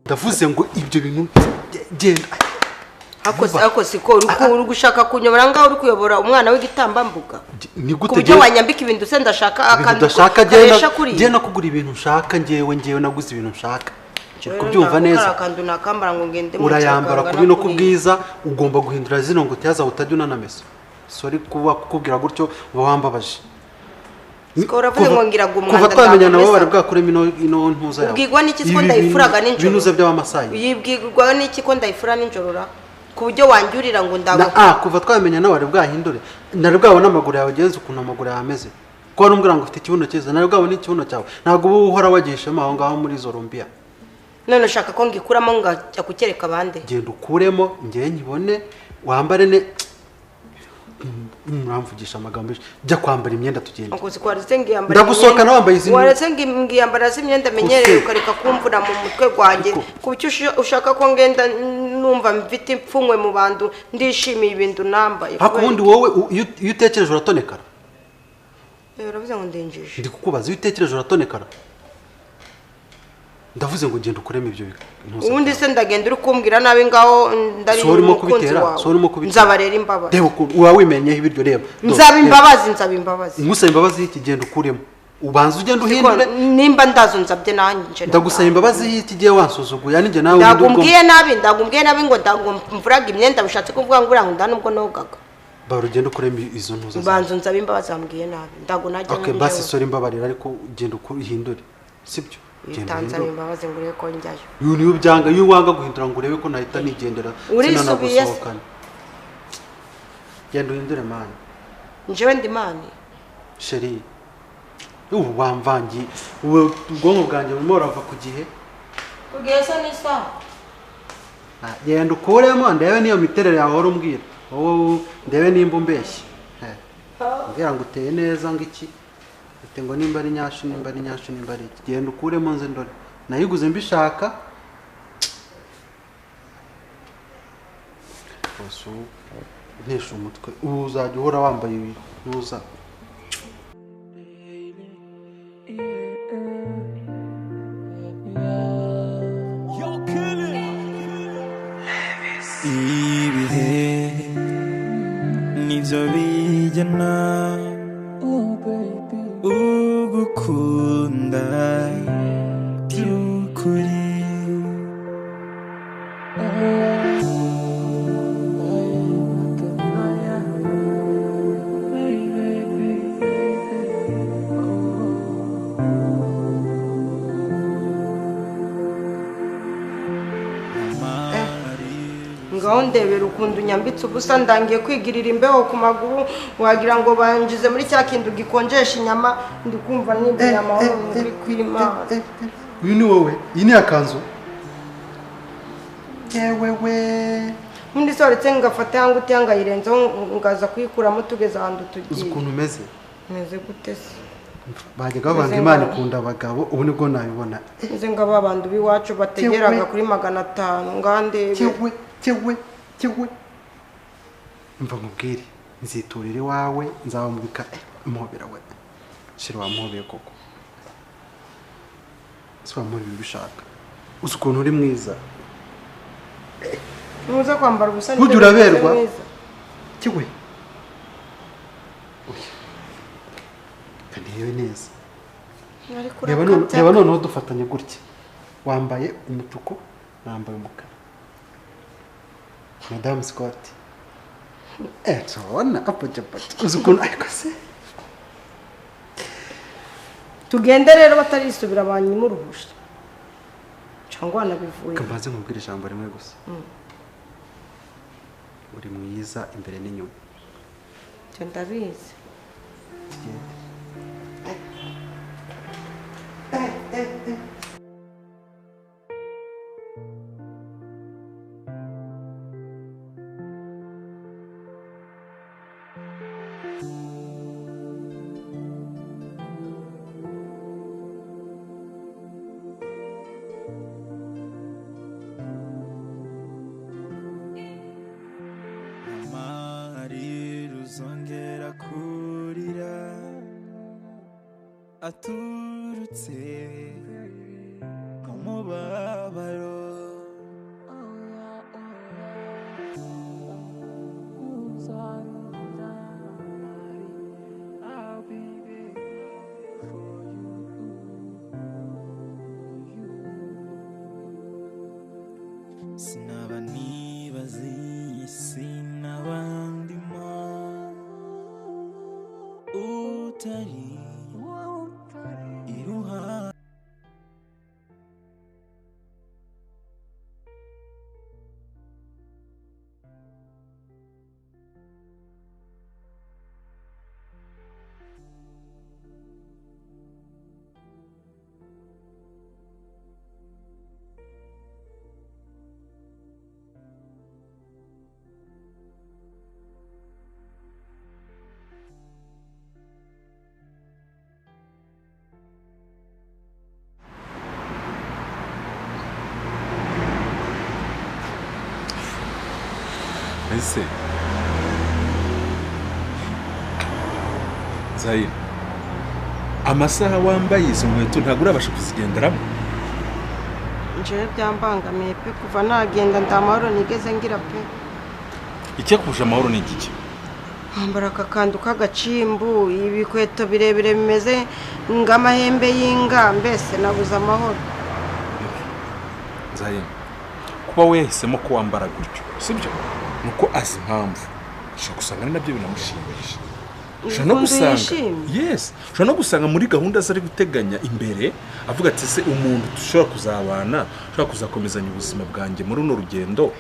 ndavuze ngo ibyo bintu genda ako siko uri gushaka kunyobora ngaho uri kuyobora umwana w'igitambambuga ni gute kubyo wanyambika ibintu se ndashaka akantu genda kugura ibintu nshaka ngewe naguze ibintu nshaka kubyumva neza akantu nakambara ngo ngende mu urayambara kubi no kubwiza ugomba guhindura zino ngo utaza utajya unanamesa sorry kukubwira gutyo wambabaje kuva twamenya nabo bari bwakuremo ino ntuza yawe ubwigwa n'iki ko ndayifuraga n'injoro binuza by'abamasayi yibwigwa n'iki ko ndayifura n'injoro ra ku buryo wanjurira ngo ndago kuva twamenya nawe bari bwahindure nari bwabona amaguru yawe genza ukuntu amaguru yawe ameze ko numbwira ngo ufite ikibuno cyiza nari bwabona ikibuno cyawe ntabwo ubu uhora wagishema aho ngaho muri Zorombia none ushaka ko ngikuramo ngajya kukereka abandi genda ukuremo ngiye nkibone wambare ne muramvugisha amagambo jya kwambara imyenda tugenda ngo sikwaretse ngiyambara ndagusohoka nawambaye izindi waretse ngiyambara imyenda menyereye ukareka kumvura mu mutwe gwanjye kucyo ushaka ko ngenda numva mfite impfumwe mu bantu ndishimiye ibintu nambaye hakubundi wowe iyo utekereje uratonekara uravuze ngo ndenjije ndi kukubaza iyo utekereje uratonekara ndavuze ngo genda ukuremo ibyo ntuza ubundi se ndagenda uri kumbwira nabi ngaho ndari sorimo kubitera nzabarera imbabazi reba wawimenyeho ibiryo reba nzaba imbabazi ngusaba imbabazi y'iki genda ukuremo ubanza ugenda uhindure nimba ndazo nzabye nanje ndagusaba imbabazi y'iki giye wansuzuguye ninjye nawe ndagumbwiye nabi ngo ndagumvuraga imyenda bishatse kuvuga ngo urangu ndanubwo nogaga barugenda ukuremo izo ntuza banzo nzaba imbabazi bambwiye nabi ndago najya okay basi sorry imbabarira ariko genda uhindure sibyo Tanzania imbabazi ngure ko njyayo niyo byanga iyo wanga guhindura ngo urebe ko nahita nigendera sinanagusohokana genda uhindure mani njewe ndi mani sheri wamvangi ubwonko bwanjye burimo burava ku gihe kugeza nisa genda ukuremo ndebe niyo miterere yawe wari umbwira wowe ndebe nimba umbeshye mbwira ngo uteye neza ngo iki ngo nimba ari nyashu nimba ari genda ukuremo nze ndore nayiguze mbishaka osu ntesha umutwe uzajya uhora wambaye ntuza ibihe nivyo bijyana ugukunda by'ukuri ngaho ndebera ukuntu nyambitse ubusa ndangiye kwigirira imbeho ku maguru wagira ngo banjize muri cya kintu gikonjesha inyama ndi kumva n'indi nyama muri kwima uyu ni wowe iyi ni akanzu yewewe mundi soretse ngafata yangu tyanga yirenzeho ngaza kuyikuramo tugeze ahantu tugiye uzi ukuntu umeze gute se bajyaga bavanga Imana ikunda abagabo ubu nibwo nabibona nze ngaba abantu biwacu bategeraga kuri 500 ngandebe Cyewe mva mubwire nziturire wawe nzabamubika muhobera we shira wamuhobeye koko swa muri bishaka uzi ukuntu uri mwiza muza kwambara ubusa ntujye uraberwa cyewe kanyewe neza reba noneho dufatanye gutya wambaye umutuku nambaye umukara Madame Scott tubona apojapati uzi ukuntu ariko se tugende rero batarisubira abanyimuruhusha cyangwa wanabivuye kambaze nkubwira ijambo rimwe gusa uri mwiza imbere n'inyuma cyo ndabizi Zongera kurira aturutse mu mubabaro utari iruhande. ese Zahir, amasaha wambaye izo nkweto ntabwo urabasha kuzigenderamo? Njewe byambangamiye pe kuva nagenda ndamahoro nigeze ngira pe. Icyakuje amahoro ni iki? Ambara akakandu k'agacimbu, ibikweto birebire bimeze ng'amahembe y'inga, mbese nabuze amahoro. Zahir, kuba wehisemo ko wambara gutyo sibyo nuko azi impamvu. Ushobora gusanga ari nabyo binamushimisha. Ushobora no gusanga yes, ushobora no gusanga muri gahunda zari guteganya imbere avuga ati se umuntu dushobora kuzabana, ushobora kuzakomezanya ubuzima bwanjye muri runo rugendo,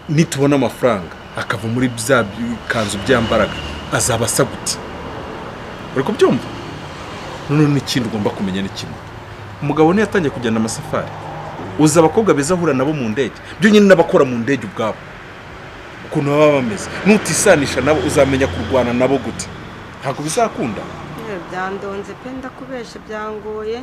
nitubona amafaranga akava muri bya kanzu byambaraga azaba asaguti. Uri kubyumva? None n'ikindi ugomba kumenya ni kimwe, umugabo niyo yatangiye kujyana amasafari, uza abakobwa beza ahura nabo mu ndege, byo nyine n'abakora mu ndege ubwabo ukuntu baba bameze, nutisanisha nabo uzamenya kurwana nabo gute. Ntabwo bizakunda. Byandonze pe ndakubeshe byangoye.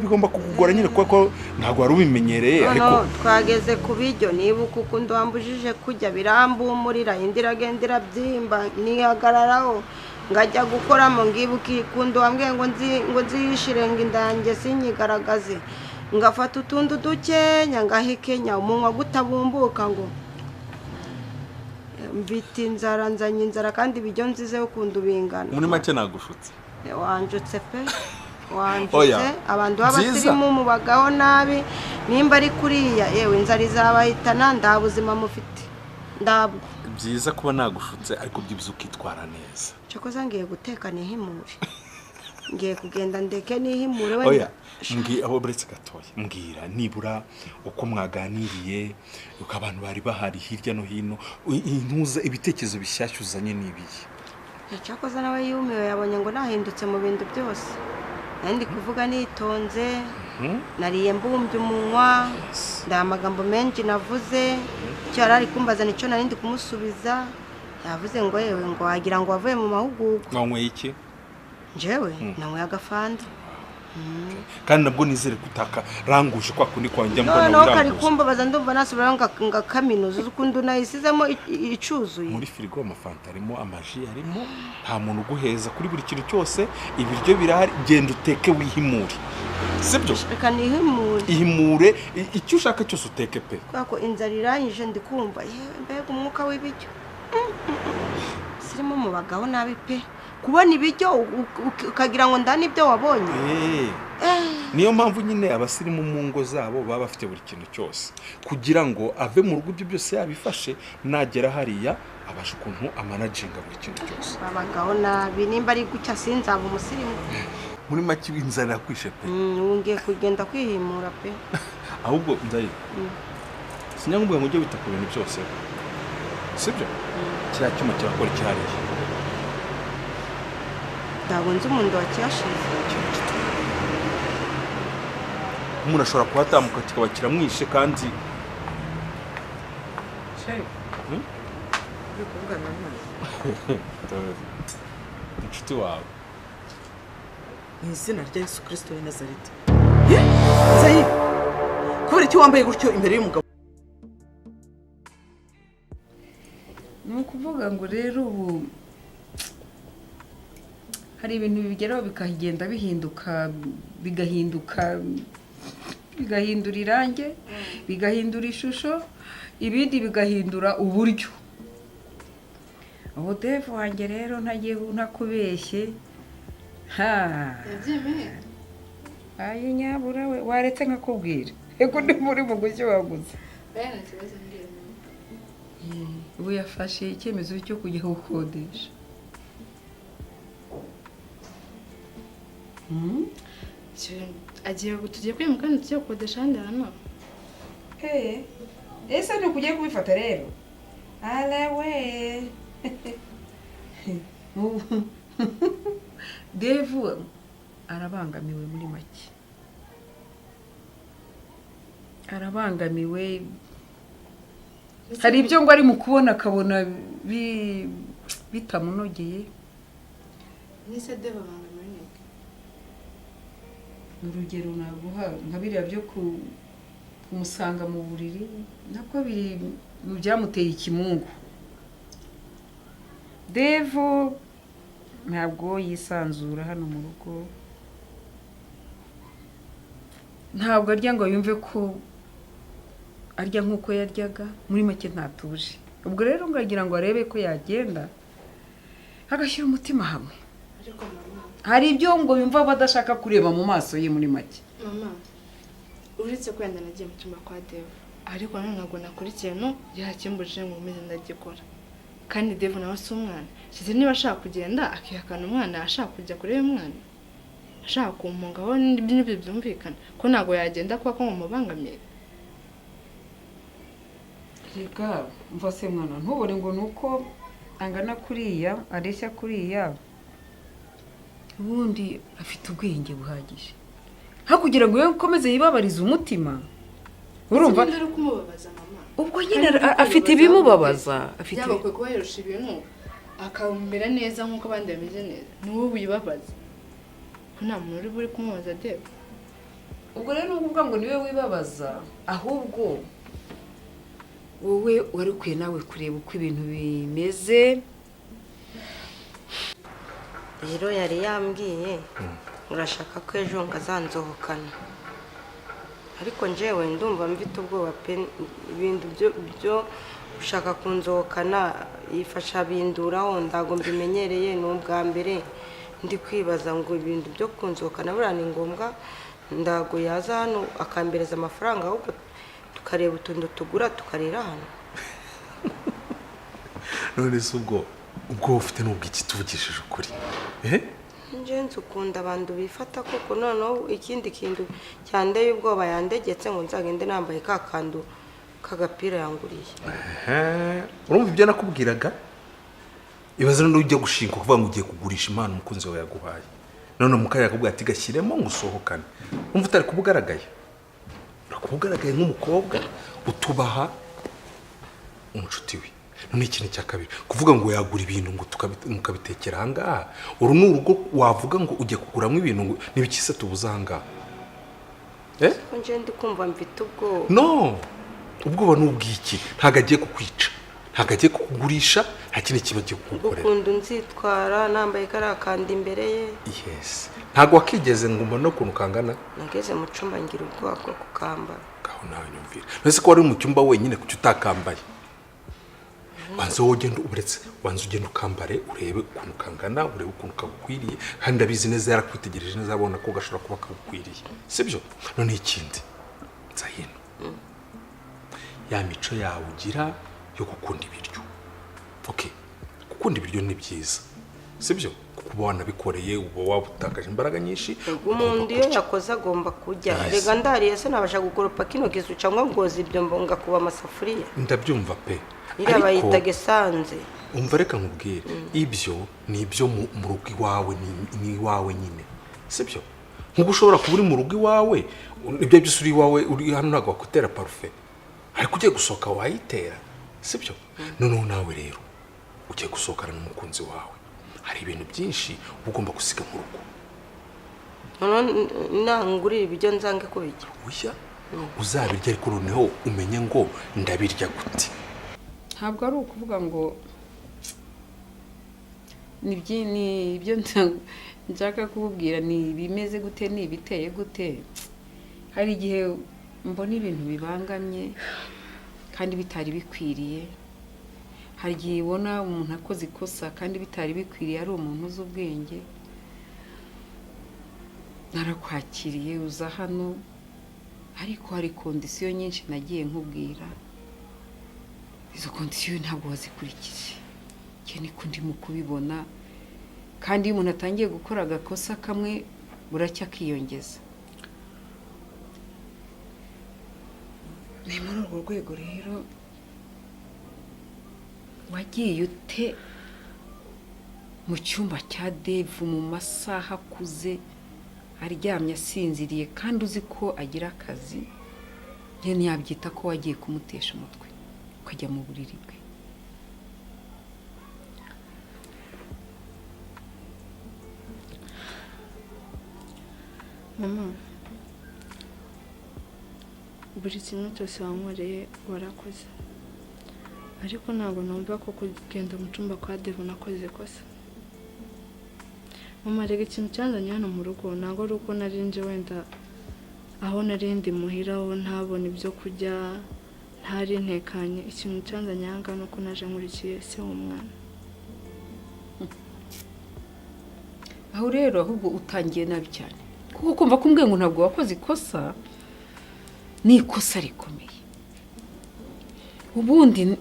Bigomba kukugora nyine kuko ntabwo wari ubimenyereye. Ariko twageze ku bijyo nibuka ukuntu wambujije kujya birambumurira, indira gendera byimba nihagararaho ngajya gukoramo, ngibuka ikundu wambwiye ngo nziyishire ngo indange sinyigaragaze, ngafata utundu dukenya ngahekenya umunwa gutabumbuka ngo mbiti inzara nzanye inzara kandi ibijyo nzize ukundu bingana. Muri make nagushutse. Wanjutse pe, wanjutse. Abantu b'abasirimu mubagaho nabi, nimba ari kuriya yewe inzara izabahitana, nda buzima mufite ndabwo. Byiza kuba nagushutse ariko byibuze ukitwara neza. Cyokoza ngiye guteka nihimure, ngiye kugenda ndeke nihimure we. Oya, aho buretse gatoya mbwira nibura uko mwaganiriye, uko abantu bari bahari hirya no hino, intuza ibitekerezo bishyashya uzanye nibiye. Cyakoza nawe yumiwe yabonye ngo nahindutse mu bintu byose. Nandi kuvuga nitonze, nariye mbumbye umunwa, nda amagambo menshi navuze, cyo yarari kumbaza nico narindi kumusubiza, yavuze ngo yewe ngo wagira ngo wavuye mu mahugurwa. Nwanyweye iki? Jewe nanyweye agafanta. Kandi nabwo nizere kutaka ranguje kwa kundi kwanjye mbona no kari kumbabaza ndumva nasubira nga kaminuza ukundu nayisizemo icuzuye. Muri firigo amafanta arimo, amaji arimo, nta muntu uguheza kuri buri kintu cyose, ibiryo birahari, genda uteke wihimure. Sibyo? Reka nihimure. Ihimure icyo ushaka cyose uteke pe. Kwako inzara iranyije ndikumva yewe mbega umwuka w'ibijyo. Sirimo mu bagabo nabi pe. Kubona ibijyo ukagira ngo ndani ibyo wabonye. Niyo mpamvu nyine abasirimu mu ngo zabo baba bafite buri kintu cyose kugira ngo ave mu rugo ibyo byose yabifashe, nagera hariya abasha ukuntu amanaginga buri kintu cyose. Babagaho nabi nimba ari gucya sinzaba umusirimu. Muri make inzara yakwishe pe. Ngiye kugenda kwihimura pe. Ahubwo ndayi sinyangubwa ngo ujye wita ku bintu byose, sibyo? Kiriya cyuma kirakora cyariye. Ndabonze umuntu wakiyashize. Umuntu ashobora kuhatamuka kikaba kiramwishe kandi inshuti wawe mu izina rya Yesu Kristo w'i Nazareti. Zahir, kubera iki wambaye gutyo imbere y'umugabo? Ni ukuvuga ngo rero ubu hari ibintu bigeraho bikagenda bigahindura irange, bigahindura ishusho, ibindi bigahindura uburyo. Ubu Dave wanjye rero ntagiye ntakubeshye. Ayi nyabura we waretse nkakubwira. Ego ndi muri mu gucyo waguze. Ubu yafashe icyemezo cyo kujya gukodesha. tugiye kwimuka kandi tugiye gukodesha ahandi hantu. Ese ni ukugiye kubifata rero? Arawe Dave arabangamiwe muri make, arabangamiwe. Hari ibyo ngo ari mu kubona akabona bitamunogeye. Nise Dave abangamiwe niki? Urugero naguha nka biriya byo kumusanga mu buriri, nako biri mu byamuteye ikimungu. Dave ntabwo yisanzura hano mu rugo, ntabwo arya ngo yumve ko arya nk'uko yaryaga, muri make ntatuje. Ubwo rero ngagira ngo arebe ko yagenda agashyira umutima hamwe. Ariko mama, hari ibyo ngo yumva badashaka kureba mu maso ye muri make. Mama, uretse kwenda nagiye mu cyumba kwa Dave, ariko none ntabwo nakurikiye no yakimbujije ngo umeze ndagikora. Kandi Dave nawe si umwana. Kize niba ashaka kugenda akihakana umwana, ashaka kujya kureba umwana, ashaka kumpungaho n'ibyo byumvikana ko ntabwo yagenda kuko mumubangamiye. Rega mva se mwana ntubone ngo nuko angana kuriya, areshya kuriya, ubundi afite ubwenge buhagije. Hakugira ngo ukomeze yibabarize umutima. Urumva ndari kumubabaza mama. Ubwo nyine afite ibimubabaza, afite yabakwe kuba yarusha ibintu akawumbera neza nk'uko abandi bameze neza. Ni wowe wibabaza. Ko nta muntu uri buri kumubaza Dave. ubwo rero nukuvuga ngo niwe wibabaza, ahubwo wowe wari ukwiye nawe kureba uko ibintu bimeze. Rero yari yambwiye urashaka ko ejo ngazanzohokana, ariko njyewe ndumva mfite ubwoba pe. Ibintu byo ushaka kunzohokana yifasha binduraho, ndago mbimenyereye n'ubwa mbere. Ndi kwibaza ngo ibintu byo kunzohokana buriya ni ngombwa, ndago yaza hano akambereza amafaranga ahubwo tukareba utuntu tugura tukarira hano. none se ubwo ufite n'ubwo iki tuvugishije ukuri Nje nzukunda abantu bifata koko, noneho ikindi kintu cyandeye ubwoba yandegetse ngo nzagende nambaye ka kandu kagapira yanguriye. urumva ibyo nakubwiraga? Ibaze none ujya gushinga kuvuga ngo ugiye kugurisha impano umukunzi wawe yaguhaye, none mukaya yakubwira ati gashyiremo ngo usohokane. Umva utari kubugaragaye, urakubugaragaye nk'umukobwa utubaha umucuti we. None ikintu cya kabiri kuvuga ngo yagura ibintu ngo mukabitekera ahangaha, uru ni urugo wavuga ngo ugiye kuguramo ibintu ngo n'ibikise tubuza ahangaha. Nje ndi kumva mfite ubwoba. No, ubwoba n'ubwiki, ntago agiye kukwica, ntago agiye kukugurisha, nta kindi kiba agiye kugukorera. Gukunda nzitwara nambaye kariya kandi imbere ye. Yes, ntago wakigeze ngo mbone ukuntu kangana. Nageze mu cyumba ngira ubwoba bwo kukambara. Gaho nawe nyumvira, nese ko wari mu cyumba wenyine kuki utakambaye? Wanze wogenda uburetse, wanze ugenda ukambare urebe ukuntu kangana, urebe ukuntu kagukwiriye, kandi ndabizi neza yarakwitegereje neza abona ko gashobora kuba kagukwiriye, sibyo? None ikindi nzahino ya mico yawe ugira yo gukunda ibiryo. Okay, gukunda ibiryo ni byiza, sibyo? Kuko wanabikoreye uba wabutakaje imbaraga nyinshi. Umuntu iyo yakoze agomba kujya. Rega ndariye se nabasha gukoropa kino kizu cyangwa ngozi ibyo mbonga kuba amasafuriya. Ndabyumva pe. Ira bayitage sanze. Umva reka nkubwire, ibyo ni ibyo mu rugo iwawe, ni iwawe nyine, sibyo? Nkuko ushobora kuba uri mu rugo iwawe, ibyo byose uri iwawe, uri hano ntabwo wakutera parufe, ariko ugiye gusohoka wayitera, sibyo? Noneho nawe rero ugiye gusohokana n'umukunzi wawe, hari ibintu byinshi ugomba gusiga mu rugo. None nangurira ibyo nzange kubijya. Uya uzabirya ariko noneho umenye ngo ndabirya gute. Ntabwo ari ukuvuga ngo ni ibyo nshaka kububwira, ni bimeze gute, ni ibiteye gute. Hari igihe mbona ibintu bibangamye kandi bitari bikwiriye, hari igihe ubona umuntu akoze ikosa kandi bitari bikwiriye, ari umuntu uzi ubwenge. Narakwakiriye uza hano, ariko hari kondisiyo nyinshi nagiye nkubwira, izo kondisiyo ntabwo wazikurikije. Niko ndimo kubibona, kandi iyo umuntu atangiye gukora agakosa kamwe buracya akiyongeza. Ni muri urwo rwego rero wagiye ute mu cyumba cya Dave mu masaha akuze aryamye asinziriye kandi uzi ko agira akazi? Njye ntiyabyita ko wagiye kumutesha umutwe ukajya mu buriri bwe. mama buri kintu cyose wankoreye warakoze, ariko ntabwo numva ko kugenda mu cyumba kwa Dave nakoze ikosa. mama rega ikintu cyanzanye hano mu rugo ntabwo ari uko nari nje wenda aho nari ndi muhira aho ntabona ibyo kurya ntari ntekanye. Ikintu cyanzanye aha ngaha ni uko naje nkurikiye se w'umwana. Aho rero ahubwo utangiye nabi cyane, kuko kumva ko ngo ntabwo wakoze ikosa ni ikosa rikomeye. Ubundi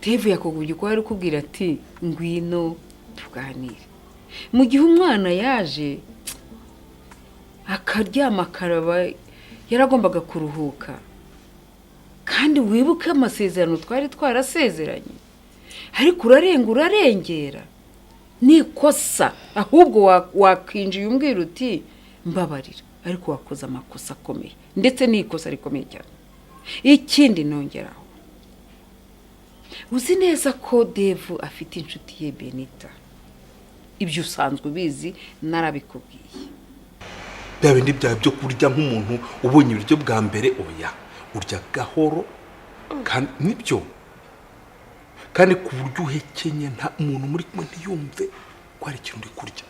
Dave yakugubye ko ari kubwira ati ngwino tuganire. Mu gihe umwana yaje akaryama akaraba yaragombaga kuruhuka, kandi wibuke amasezerano twari twarasezeranye, ariko urarengera ni ikosa. Ahubwo wakwinjiye umbwira uti mbabarira, ariko wakoze amakosa akomeye, ndetse ni ikosa rikomeye cyane. Ikindi nongeraho, uzi neza ko Dave afite inshuti ye Benita. Ibyo usanzwe ubizi, narabikubwiye. bya bindi byawe byo kurya nk'umuntu ubonye ibiryo bwa mbere, oya urya gahoro kandi nibyo, kandi ku buryo uhekenye nta umuntu muri kumwe ntiyumve ko hari ikintu uri kurya,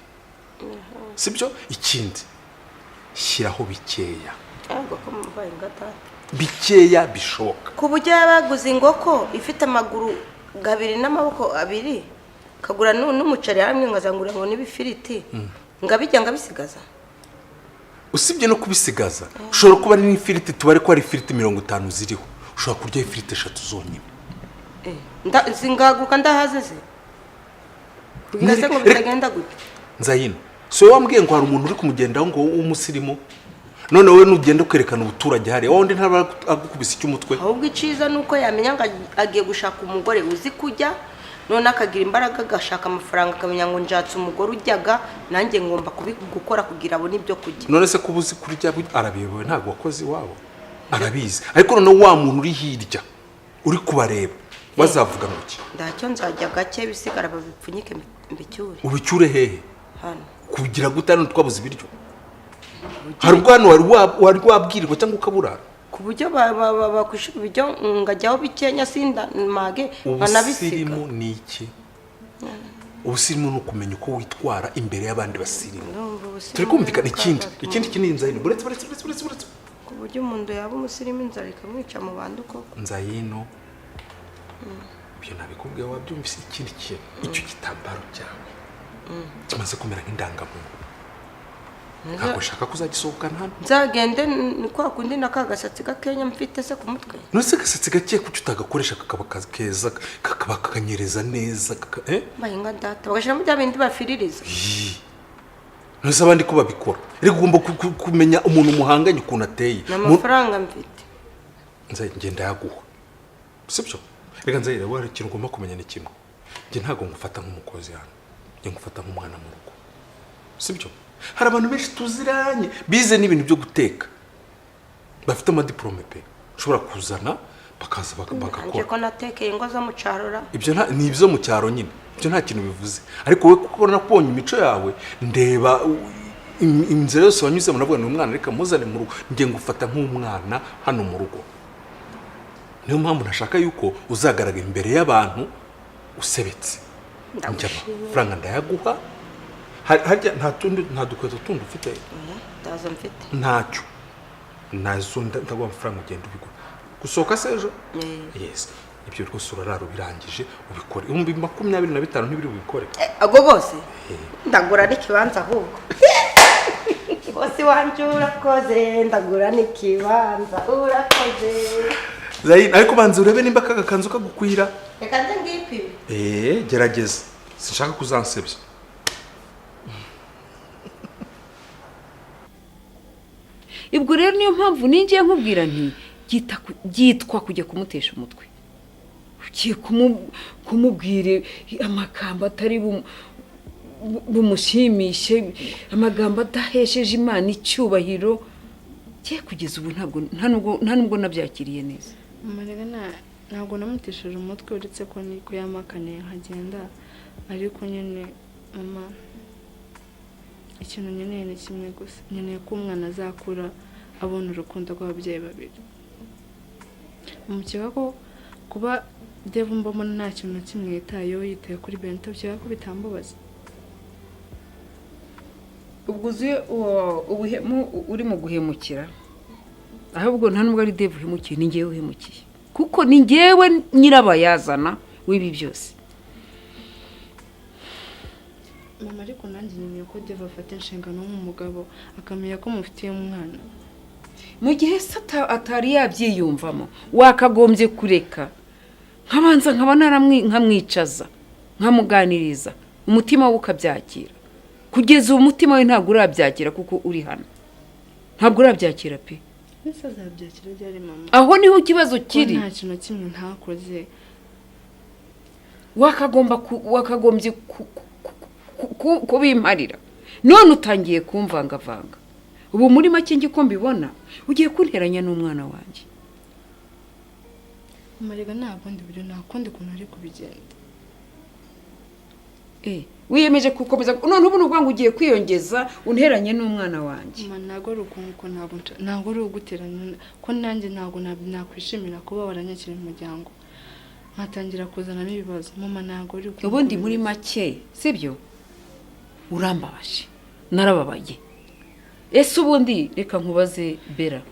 sibyo? Ikindi shyiraho bikeya, bikeya bishoboka, ku buryo yabaguze ingoko ifite amaguru abiri n'amaboko abiri, kagura n'umuceri hamwe ngazangura ngo n'ibifiriti ngabijya ngabisigaza. usibye no kubisigaza ushobora kuba ari n'ifiriti, tubare ko ari ifiriti 50 ziriho, ushobora kurya ifiriti 3 zonyine. Zingaguka ndahaze se ngase ngo bitagenda gute? Nzayino so wambwiye ngo hari umuntu uri kumugendaho ngo w'umusirimu, none wowe nugenda kwerekana ubuturage hari wundi ntaba agukubise icy'umutwe. Ahubwo iciza nuko yamenya ngo agiye gushaka umugore uzi kujya, none akagira imbaraga agashaka amafaranga, akamenya ngo njatse umugore ujyaga nanjye ngomba kubigukora kugira abone ibyo kujya. None se kubuzi kurya arabiyoboye, ntabwo wakoze iwabo arabizi, ariko none wa muntu uri hirya uri kubareba bazavuga ngo iki? Ndacyo nzajya gake bisigara babipfunyike mbicyure. Ubicyure hehe? Hano kugira gutano twabuze ibiryo. Hari ubwo wari wabwirirwa cyangwa ukaburara ku buryo bakwishura ibiryo ngajyaho bikenya sinda mage banabisiga. Ubusirimu ni iki? Ubusirimu ni ukumenya uko witwara imbere y'abandi basirimu. Turi kumvikana. Ikindi kinini Nzayino, buretse ku buryo umuntu yaba umusirimu inzara ikamwica mu bandi koko. Nzayino ibyo nabikubwiye wabyumvise. Ikindi kintu, icyo gitambaro cyawe kimaze kumera nk'indangamuntu, ntabwo ushaka kuzagisohokana hano. Nzagende ni kwa kundi nakagasatsi gakenya mfite se ku mutwe. Nose gasatsi gake kuki utagakoresha kakaba keza, kakaba kakanyereza neza bahinga data bagashiramo bya bindi bafiririza. Nose abandi ko babikora, rero ugomba kumenya umuntu muhanganye ukuntu ateye. N'amafaranga mfite ngenda yaguha, sibyo? Reka Nzayira, wari ikintu ugomba kumenya ni kimwe, njye ntabwo ngufata nk'umukozi hano, njye ngufata nk'umwana mu rugo, sibyo? Hari abantu benshi tuziranye bize n'ibintu byo guteka, bafite amadiplome pe, ushobora kuzana bakaza bagakora. Nje ko natekeye ingo zo mu cyarora. Ibyo ni ibyo mu cyaro nyine, ibyo nta kintu bivuze. Ariko we kuko nakubonye imico yawe, ndeba inzira yose wanyuzemo, navuga ni umwana, reka muzane mu rugo, njye ngufata nk'umwana hano mu rugo. Niyo mpamvu nashaka yuko uzagaragara imbere y'abantu usebetse. Amafaranga ndayaguha. Harya nta dukweto tundi ufite? Ndaza mfite. Ntacyo. Nazo ndaguha amafaranga ugenda ubigura. Gusohoka sejo? Yes. Ibyo rwose urararo birangije ubikore. 25,000 ntibiri ubikore. Ago bose? Ndagura n'ikibanza ahubwo. Bose wanje urakoze, ndagura n'ikibanza urakoze. Zayin, ariko banze urebe nimba kagakanzu kagukwira. Reka ngipi. Gerageza. Sinshaka kuzansebya. ibwo rero niyo mpamvu ninjiye nkubwira nti byitwa kujya kumutesha umutwe ugiye kumubwire amagambo atari bumushimishe, amagambo adahesheje Imana icyubahiro. Kugeza ubu nta nubwo nabyakiriye neza. Marega ntabwo namutesheje umutwe uretse ko niko yamakaniye nkagenda, ariko nyine mama ikintu nkeneye ni kimwe gusa, nkeneye ko umwana azakura abona urukundo rw'ababyeyi babiri. Mukeka ko kuba Dave mbona nta kintu na kimwe yitayeho, yitaye kuri Bento, byaba ko bitambabaza. Ubwo uzuye ubuhemu uri mu guhemukira, ahubwo nta nubwo ari Dave uhemukiye, ni njyewe uhemukiye, kuko ni njyewe nyirabayazana w'ibi byose. Mama ariko nanjye nkeneye ko Dave afata inshingano nk'umugabo, akamenya ko mufitiye umwana. Mu gihe atari yabyiyumvamo, wakagombye kureka nkabanza nkamwicaza, nkamuganiriza, umutima we ukabyakira. Kugeza ubu umutima we ntabwo urabyakira kuko uri hano, ntabwo urabyakira pe. Ese azabyakira ryari mama? Aho niho ikibazo kiri. Nta kintu kimwe ntakoze. Wakagombye kubimparira, none utangiye kumvangavanga. Ubu muri make ngi ko mbibona ugiye kunteranya n'umwana wanjye. Marega ntabwo ndi buri nakundi kuntu ari kubigenda. Wiyemeje gukomeza none ubu n'ubwo ngo ugiye kwiyongeza unteranye n'umwana wanjye. Mama ntabwo ari ukuntu, ntabwo ari uguteranya, ko nanjye ntabwo nakwishimira kuba waranyakira mu muryango nkatangira kuzana n'ibibazo. Mama ntabwo ari ukuntu. Ubundi muri make sibyo urambabaje, narababaye. Ese ubundi reka nkubaze Bera,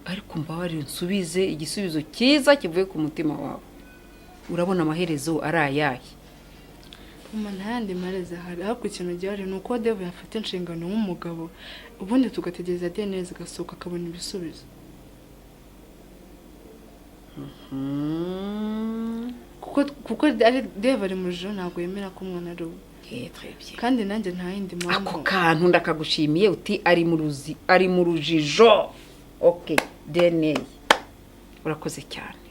ariko mbabari nsubize igisubizo cyiza kivuye ku mutima wawe. Urabona amaherezo ari ayahe? Mama ntayandi mareza hari, ahubwo ikintu gihari ni uko Dave yafata inshingano nk'umugabo, ubundi tugategereza DNA zigasohoka akabona ibisubizo. Kuko Dave ari mu joro, ntabwo yemera ko umwana ari uwe. Kandi nanjye nta yindi mpamvu. Ako kantu ndakagushimiye uti ari mu rujijo. Okay, DNA. Urakoze cyane.